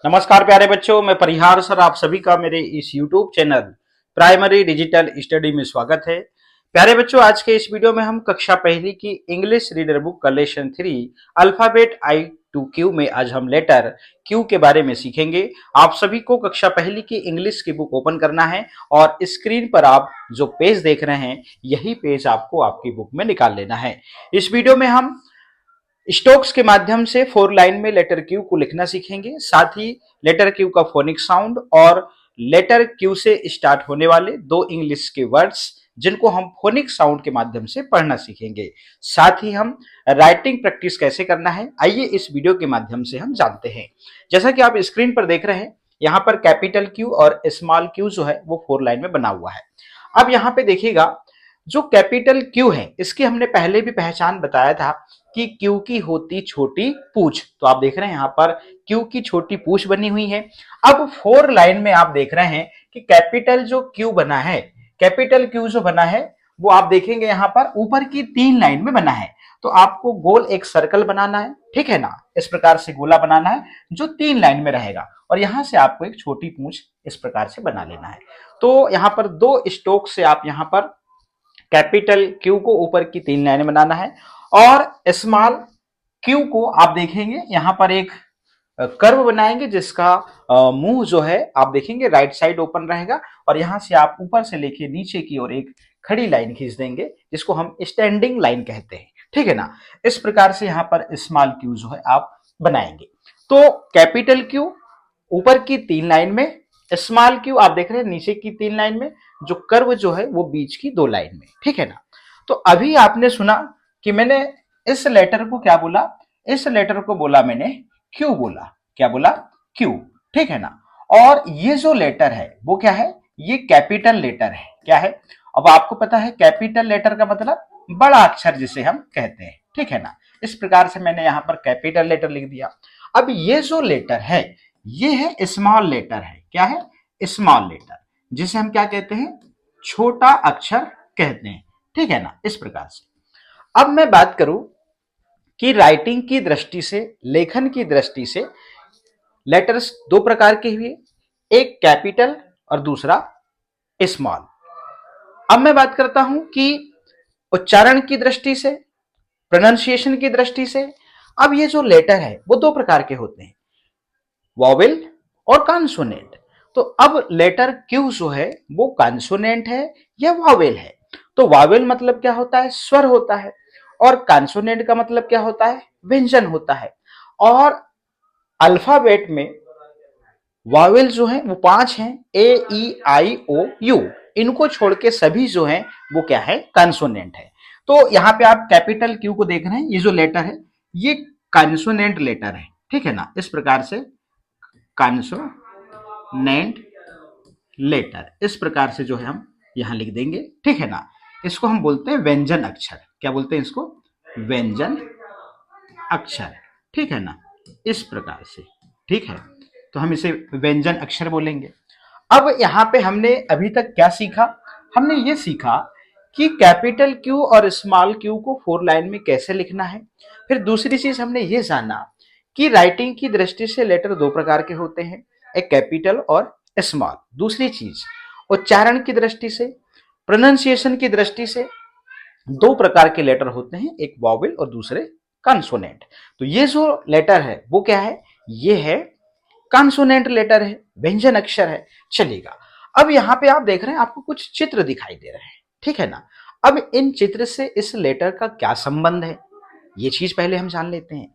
नमस्कार प्यारे बच्चों, मैं परिहार सर आप सभी का मेरे इस YouTube channel primary digital study में स्वागत है। प्यारे बच्चों, आज के इस वीडियो में हम कक्षा पहली की इंग्लिश रीडर बुक का lesson 3 alphabet I to Q में आज हम लेटर Q के बारे में सीखेंगे। आप सभी को कक्षा पहली की इंग्लिश की बुक ओपन करना है और स्क्रीन पर आप जो पेज देख रहे हैं यही पेज आपको आपकी बुक में निकाल लेना है। इस वीडियो में हम स्टोक्स के माध्यम से 4 लाइन में लेटर क्यू को लिखना सीखेंगे, साथ ही लेटर क्यू का फोनिक साउंड और लेटर क्यू से स्टार्ट होने वाले 2 इंग्लिश के वर्ड्स जिनको हम फोनिक साउंड के माध्यम से पढ़ना सीखेंगे। साथ ही हम राइटिंग प्रैक्टिस कैसे करना है आइए इस वीडियो के माध्यम से हम जानते हैं। जैसा कि आप स्क्रीन पर देख रहे हैं, यहाँ पर कैपिटल क्यू और स्मॉल क्यू जो है वो 4 लाइन में बना हुआ है। अब यहाँ पे देखिएगा, जो कैपिटल क्यू है इसकी हमने पहले भी पहचान बताया था कि क्यू की होती छोटी पूंछ। तो आप देख रहे हैं यहाँ पर क्यू की छोटी पूंछ बनी हुई है। अब 4 लाइन में आप देख रहे हैं कि कैपिटल जो क्यू बना है, कैपिटल क्यू जो बना है वो आप देखेंगे यहाँ पर ऊपर की 3 लाइन में बना है। तो आपको गोल एक सर्कल बनाना है, ठीक है ना। इस प्रकार से गोला बनाना है जो 3 लाइन में रहेगा और यहां से आपको एक छोटी पूंछ इस प्रकार से बना लेना है। तो यहाँ पर 2 स्ट्रोक से आप यहाँ पर कैपिटल क्यू को ऊपर की 3 लाइनें बनाना है और स्मॉल क्यू को आप देखेंगे यहां पर एक कर्व बनाएंगे जिसका मुंह जो है आप देखेंगे राइट साइड ओपन रहेगा और यहां से आप ऊपर से लेके नीचे की ओर एक खड़ी लाइन खींच देंगे जिसको हम स्टैंडिंग लाइन कहते हैं, ठीक है ना। इस प्रकार से यहां पर स्मॉल क्यू जो है आप बनाएंगे। तो कैपिटल क्यू ऊपर की 3 लाइन में, स्मॉल क्यू आप देख रहे हैं नीचे की 3 लाइन में, जो कर्व जो है वो बीच की 2 लाइन में, ठीक है ना। तो अभी आपने सुना कि मैंने इस लेटर को क्या बोला, इस लेटर को बोला मैंने क्यू बोला। क्या बोला? क्यू, ठीक है ना। और ये जो लेटर है वो क्या है? ये कैपिटल लेटर है। क्या है? अब आपको पता है कैपिटल लेटर का मतलब बड़ा अक्षर जिसे हम कहते हैं, ठीक है ना। इस प्रकार से मैंने यहां पर कैपिटल लेटर लिख दिया। अब ये जो लेटर है ये है स्मॉल लेटर है। क्या है? स्मॉल लेटर, जिसे हम क्या कहते हैं? छोटा अक्षर कहते हैं, ठीक है ना। इस प्रकार से अब मैं बात करूं कि राइटिंग की दृष्टि से, लेखन की दृष्टि से लेटर्स 2 प्रकार के हुए, एक कैपिटल और दूसरा स्मॉल। अब मैं बात करता हूं कि उच्चारण की दृष्टि से, प्रोनाउंसिएशन की दृष्टि से। अब ये जो लेटर है वो 2 प्रकार के होते हैं, वॉवेल और कॉन्सोनेंट। तो अब लेटर क्यू जो है वो कॉन्सोनेंट है या वॉवेल है? तो वॉवेल मतलब क्या होता है? स्वर होता है। और कॉन्सोनेंट का मतलब क्या होता है? व्यंजन होता है। और अल्फाबेट में वॉवेल जो है वो 5 हैं, ए ई आई ओ यू। इनको छोड़ के सभी जो है वो क्या है? कॉन्सोनेंट है। तो यहाँ पे आप कैपिटल क्यू को देख रहे हैं, ये जो लेटर है ये कॉन्सोनेंट लेटर है, ठीक है ना। इस प्रकार से कॉन्सोनेंट लेटर, इस प्रकार से जो है हम यहां लिख देंगे, ठीक है ना। इसको हम बोलते हैं व्यंजन अक्षर। क्या बोलते हैं इसको? व्यंजन अक्षर, ठीक है ना। इस प्रकार से, ठीक है। तो हम इसे व्यंजन अक्षर बोलेंगे। अब यहां पे हमने अभी तक क्या सीखा? हमने ये सीखा कि कैपिटल क्यू और स्मॉल क्यू को 4 लाइन में कैसे लिखना है। फिर दूसरी चीज हमने ये जाना कि राइटिंग की दृष्टि से लेटर 2 प्रकार के होते हैं, एक कैपिटल और स्मॉल। दूसरी चीज उच्चारण की दृष्टि से, प्रोनाउंसिएशन की दृष्टि से 2 प्रकार के लेटर होते हैं, एक वॉवेल और दूसरे कॉन्सोनेंट। तो ये जो लेटर है वो क्या है? ये है कॉन्सोनेंट लेटर है, व्यंजन अक्षर है। चलेगा। अब यहां पे आप देख रहे हैं आपको कुछ चित्र दिखाई दे रहे हैं, ठीक है ना। अब इन चित्र से इस लेटर का क्या संबंध है ये चीज पहले हम जान लेते हैं।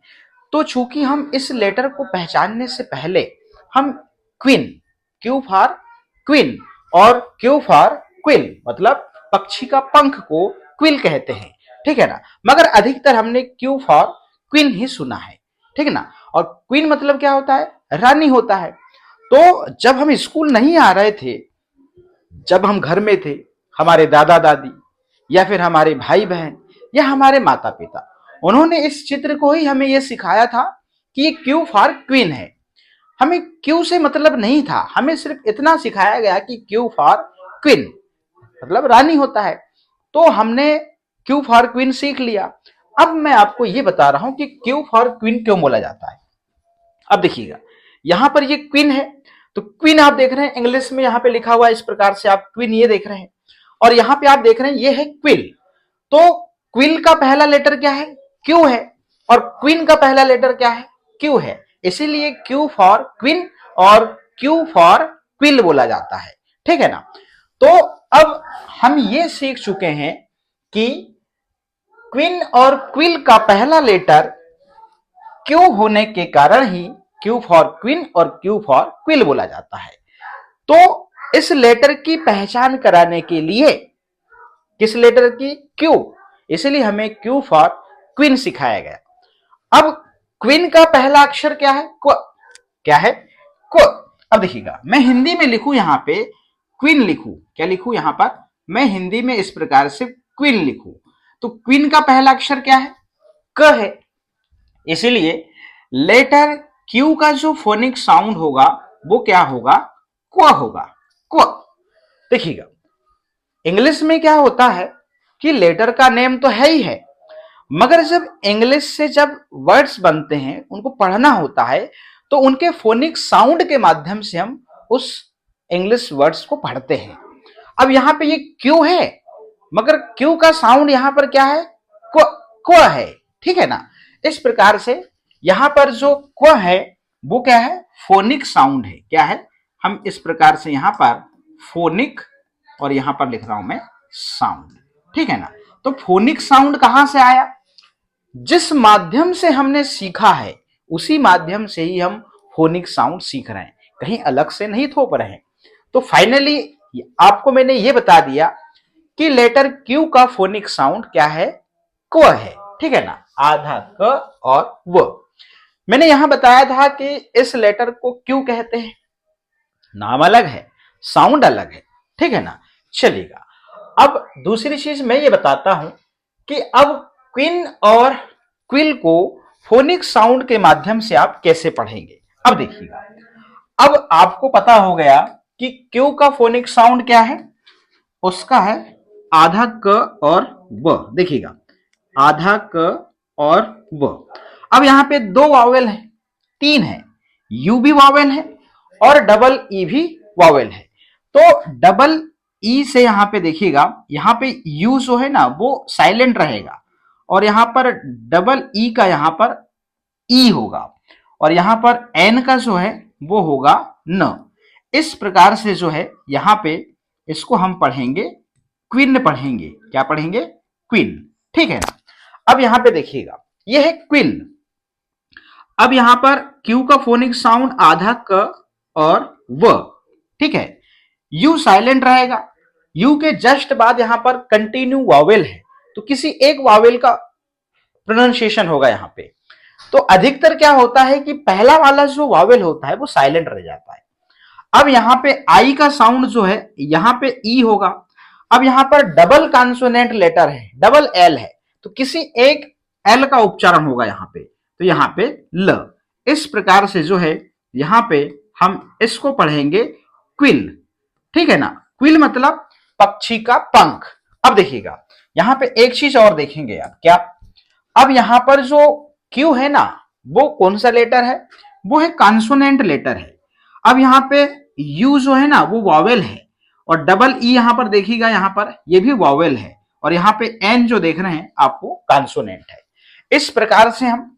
तो चूंकि हम इस लेटर को पहचानने से पहले हम क्वीन, क्यू फॉर क्वीन और क्यू फॉर क्विल मतलब पक्षी का पंख को क्विल कहते हैं, ठीक है ना। मगर अधिकतर हमने क्यू फॉर क्वीन ही सुना है, ठीक है ना। और क्वीन मतलब क्या होता है? रानी होता है। तो जब हम स्कूल नहीं आ रहे थे, जब हम घर में थे, हमारे दादा दादी या फिर हमारे भाई बहन या हमारे माता पिता, उन्होंने इस चित्र को ही हमें यह सिखाया था कि ये क्यू फॉर क्वीन है। हमें क्यू से मतलब नहीं था, हमें सिर्फ इतना सिखाया गया कि क्यू फॉर क्वीन मतलब रानी होता है। तो हमने क्यू फॉर क्वीन सीख लिया। अब मैं आपको यह बता रहा हूं कि क्यू फॉर क्वीन क्यों बोला जाता है। अब देखिएगा, यहां पर ये क्वीन है, तो क्वीन आप देख रहे हैं इंग्लिश में यहां पे लिखा हुआ है इस प्रकार से, आप क्वीन ये देख रहे हैं, और यहां पे आप देख रहे हैं ये है क्विल। तो क्विल का पहला लेटर क्या है? क्यू है, और क्वीन का पहला लेटर क्या है? क्यू है, इसीलिए क्यू फॉर क्वीन और क्यू फॉर क्विल बोला जाता है, ठीक है ना। तो अब हम ये सीख चुके हैं कि क्वीन और क्विल का पहला लेटर क्यू होने के कारण ही क्यू फॉर क्वीन और क्यू फॉर क्विल बोला जाता है। तो इस लेटर की पहचान कराने के लिए, किस लेटर की? क्यू, इसलिए हमें क्यू फॉर क्वीन सिखाया गया। अब क्वीन का पहला अक्षर क्या है? क्व। क्या है? क्व। अब देखिएगा, मैं हिंदी में लिखूं यहां पे क्वीन लिखूं, क्या लिखूं यहां पर? मैं हिंदी में इस प्रकार से क्वीन लिखूं, तो क्वीन का पहला अक्षर क्या है? क है, इसीलिए लेटर क्यू का जो फोनिक साउंड होगा वो क्या होगा? क्व होगा, क्व। देखिएगा, इंग्लिश में क्या होता है कि लेटर का नेम तो है ही है, मगर जब इंग्लिश से जब वर्ड्स बनते हैं, उनको पढ़ना होता है, तो उनके फोनिक साउंड के माध्यम से हम उस इंग्लिश वर्ड्स को पढ़ते हैं। अब यहां पे ये क्यू है, मगर क्यू का साउंड यहां पर क्या है? क्व, क्व है, ठीक है ना। इस प्रकार से यहां पर जो क्व है वो क्या है? फोनिक साउंड है। क्या है? हम इस प्रकार से यहां पर फोनिक, और यहां पर लिख रहा हूं मैं साउंड, ठीक है ना। तो फोनिक साउंड कहां से आया? जिस माध्यम से हमने सीखा है उसी माध्यम से ही हम फोनिक साउंड सीख रहे हैं, कहीं अलग से नहीं थोप रहे हैं। तो फाइनली आपको मैंने ये बता दिया कि लेटर क्यू का फोनिक साउंड क्या है? क्व है, ठीक है ना, आधा क और व। मैंने यहां बताया था कि इस लेटर को क्यू कहते हैं, नाम अलग है, साउंड अलग है, ठीक है ना। चलिएगा, अब दूसरी चीज मैं ये बताता हूं कि अब क्वीन और क्विल को फोनिक साउंड के माध्यम से आप कैसे पढ़ेंगे। अब देखिएगा, अब आपको पता हो गया कि क्यू का फोनिक साउंड क्या है? उसका है आधा क और व। देखिएगा, आधा क और व। अब यहां पे दो वावेल है, तीन है, यू भी वावेल है और डबल ई भी वावेल है। तो डबल ई से यहां पे देखिएगा, यहां पे यू जो है ना वो साइलेंट रहेगा, और यहां पर डबल ई का यहां पर ई होगा, और यहां पर एन का जो है वो होगा न। इस प्रकार से जो है यहां पे इसको हम पढ़ेंगे क्वीन पढ़ेंगे। क्या पढ़ेंगे? क्वीन, ठीक है ना। अब यहां पे देखिएगा, ये है क्विल। अब यहां पर क्यू का फोनिक साउंड आधा क और व, ठीक है। यू साइलेंट रहेगा, यू के जस्ट बाद यहां पर कंटिन्यू वावेल है, तो किसी एक वावेल का प्रोनाउंसिएशन होगा यहां पे। तो अधिकतर क्या होता है कि पहला वाला जो वावेल होता है वो साइलेंट रह जाता है। अब यहां पे आई का साउंड जो है यहां पे ई होगा। अब यहां पर डबल कॉन्सोनेंट लेटर है, डबल एल है, तो किसी एक एल का उच्चारण होगा यहां पे, तो यहां पे ल। इस प्रकार से जो है यहां पे हम इसको पढ़ेंगे क्विल, ठीक है ना। क्विल मतलब पक्षी का पंख। अब देखिएगा, यहां पे एक चीज और देखेंगे आप, क्या? अब यहां पर जो क्यू है ना वो कौन सा लेटर है? वो है कॉन्सोनेंट लेटर है। अब यहां पे यू जो है ना वो वॉवेल है, और डबल ई यहां पर देखिएगा, यहां पर ये भी वॉवेल है, और यहां पे एन जो देख रहे हैं आपको कॉन्सोनेंट है। इस प्रकार से हम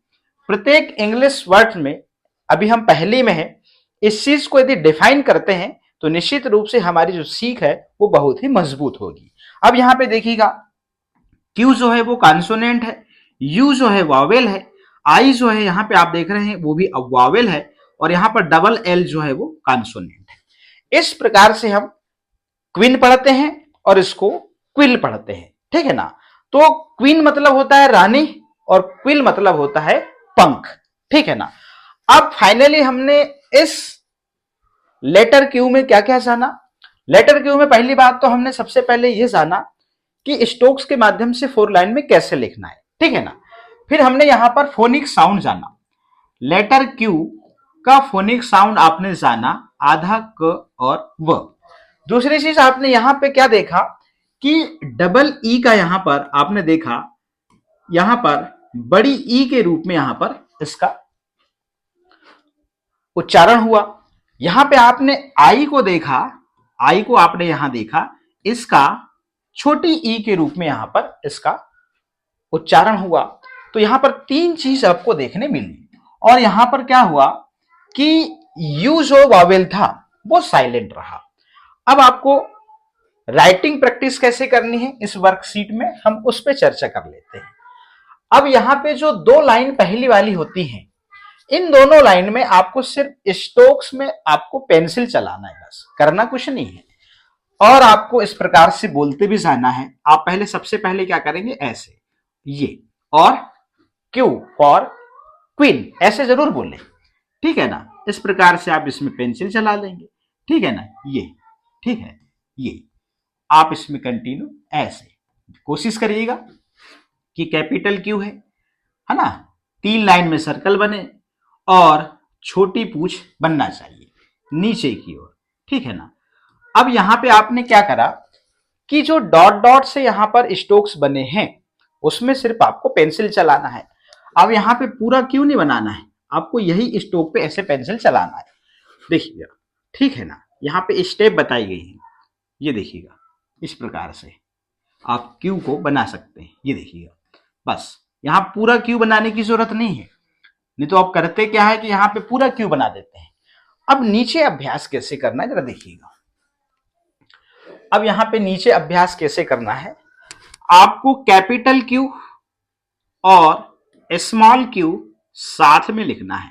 प्रत्येक इंग्लिश वर्ड में, अभी हम पहली में है, इस चीज को यदि डिफाइन करते हैं तो निश्चित रूप से हमारी जो सीख है वो बहुत ही मजबूत होगी। अब यहां पे देखिएगा, क्यू जो है वो कॉन्सोनेंट है, यू जो है वॉवेल है, आई जो है यहां पे आप देख रहे हैं वो भी वॉवेल है, और यहां पर डबल एल जो है वो कॉन्सोनेंट है। इस प्रकार से हम क्वीन पढ़ते हैं और इसको क्विल पढ़ते हैं, ठीक है ना। तो क्वीन मतलब होता है रानी, और क्विल मतलब होता है पंख, ठीक है ना। अब फाइनली हमने इस लेटर क्यू में क्या क्या जाना। लेटर क्यू में पहली बात तो हमने सबसे पहले यह जाना कि स्टोक्स के माध्यम से फोर लाइन में कैसे लिखना है, ठीक है ना। फिर हमने यहां पर फोनिक साउंड जाना, लेटर क्यू का फोनिक साउंड आपने जाना आधा क और व। दूसरी चीज आपने यहां पे क्या देखा कि डबल ई का यहां पर आपने देखा, यहां पर बड़ी ई के रूप में यहां पर इसका उच्चारण हुआ। यहां पे आपने आई को देखा, आई को आपने यहां देखा, इसका छोटी ई के रूप में यहां पर इसका उच्चारण हुआ। तो यहां पर तीन चीज आपको देखने मिली। और यहां पर क्या हुआ कि यू जो वावेल था वो साइलेंट रहा। अब आपको राइटिंग प्रैक्टिस कैसे करनी है इस वर्कशीट में हम उस पर चर्चा कर लेते हैं। अब यहां पे जो दो लाइन पहली वाली होती हैं, इन दोनों लाइन में आपको सिर्फ स्ट्रोक्स में आपको पेंसिल चलाना है, बस करना कुछ नहीं है। और आपको इस प्रकार से बोलते भी जाना है। आप पहले सबसे पहले क्या करेंगे, ऐसे ये, और क्यू फॉर क्वीन ऐसे जरूर बोले, ठीक है ना। इस प्रकार से आप इसमें पेंसिल चला लेंगे, ठीक है ना, ये ठीक है। ये आप इसमें कंटिन्यू ऐसे कोशिश करिएगा कि कैपिटल क्यू है ना, 3 लाइन में सर्कल बने और छोटी पूंछ बनना चाहिए नीचे की ओर, ठीक है ना। अब यहां पे आपने क्या करा कि जो डॉट डॉट से यहां पर स्ट्रोक्स बने हैं उसमें सिर्फ आपको पेंसिल चलाना है। अब यहां पे पूरा क्यों नहीं बनाना है, आपको यही स्ट्रोक पे ऐसे पेंसिल चलाना है। देखिएगा, ठीक है ना, यहाँ पे स्टेप बताई गई है, ये देखिएगा, इस प्रकार से आप क्यू को बना सकते हैं। ये देखिएगा, बस यहाँ पूरा क्यू बनाने की जरूरत नहीं है, नहीं तो आप करते क्या है कि यहाँ पे पूरा क्यू बना देते हैं। अब नीचे अभ्यास कैसे करना है जरा देखिएगा। अब यहाँ पे नीचे अभ्यास कैसे करना है, आपको कैपिटल क्यू और स्मॉल क्यू साथ में लिखना है।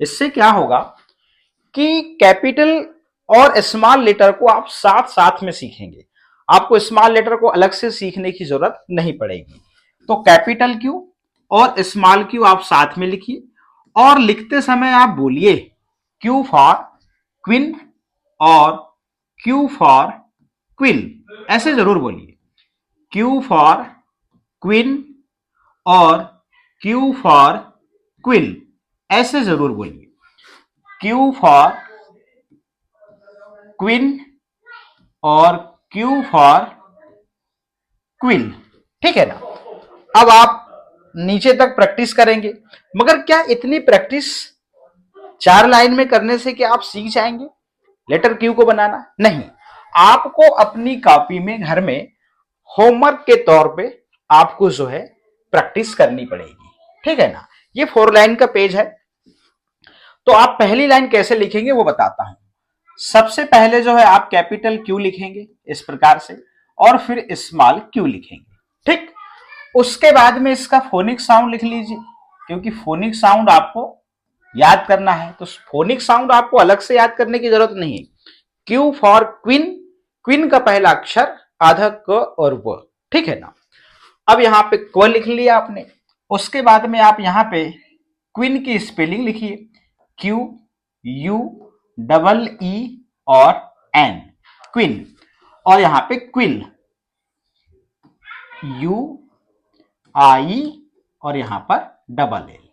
इससे क्या होगा कि कैपिटल और स्मॉल लेटर को आप साथ साथ में सीखेंगे, आपको स्मॉल लेटर को अलग से सीखने की जरूरत नहीं पड़ेगी। तो कैपिटल क्यू और स्मॉल क्यू आप साथ में लिखिए, और लिखते समय आप बोलिए क्यू फॉर क्वीन और क्यू फॉर क्वीन, ऐसे जरूर बोलिए, क्यू फॉर क्वीन और क्यू फॉर क्वीन, ऐसे जरूर बोलिए, क्यू फॉर क्वीन और क्यू फॉर क्वीन, ठीक है ना। अब आप नीचे तक प्रैक्टिस करेंगे, मगर क्या इतनी प्रैक्टिस 4 लाइन में करने से क्या आप सीख जाएंगे लेटर क्यू को बनाना? नहीं, आपको अपनी कॉपी में घर में होमवर्क के तौर पे आपको जो है प्रैक्टिस करनी पड़ेगी, ठीक है ना। ये 4 लाइन का पेज है। तो आप पहली लाइन कैसे लिखेंगे वो बताता हूं। सबसे पहले जो है आप कैपिटल क्यू लिखेंगे इस प्रकार से, और फिर स्मॉल क्यू लिखेंगे, ठीक। उसके बाद में इसका फोनिक साउंड लिख लीजिए, क्योंकि फोनिक साउंड आपको याद करना है। तो फोनिक साउंड आपको अलग से याद करने की जरूरत नहीं है। क्यू फॉर क्वीन, क्वीन का पहला अक्षर आधा क और व, ठीक है ना। अब यहां पे क लिख लिया आपने। उसके बाद में आप यहां पे क्वीन की स्पेलिंग लिखिए, क्यू यू डबल ई और एन, क्वीन। और यहां पे क्विल, यू आई और यहां पर डबल एल।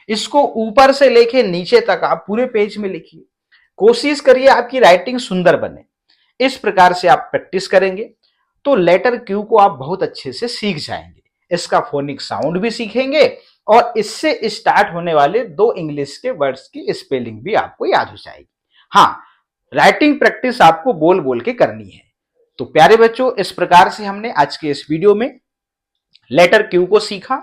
इसको ऊपर से लेके नीचे तक आप पूरे पेज में लिखिए। कोशिश करिए आपकी राइटिंग सुंदर बने। इस प्रकार से आप प्रैक्टिस करेंगे तो लेटर क्यू को आप बहुत अच्छे से सीख जाएंगे। इसका फोनिक साउंड भी सीखेंगे और इससे स्टार्ट होने वाले 2 इंग्लिश के वर्ड्स की स्पेलिंग भी आपको याद हो जाएगी। हाँ, राइटिंग प्रैक्टिस आपको बोल बोल के करनी है। तो प्यारे बच्चों, इस प्रकार से हमने आज के इस वीडियो में लेटर क्यू को सीखा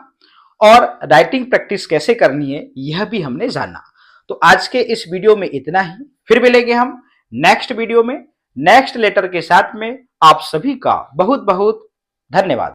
और राइटिंग प्रैक्टिस कैसे करनी है यह भी हमने जाना। तो आज के इस वीडियो में इतना ही। फिर मिलेंगे हम नेक्स्ट वीडियो में नेक्स्ट लेटर के साथ में। आप सभी का बहुत बहुत धन्यवाद।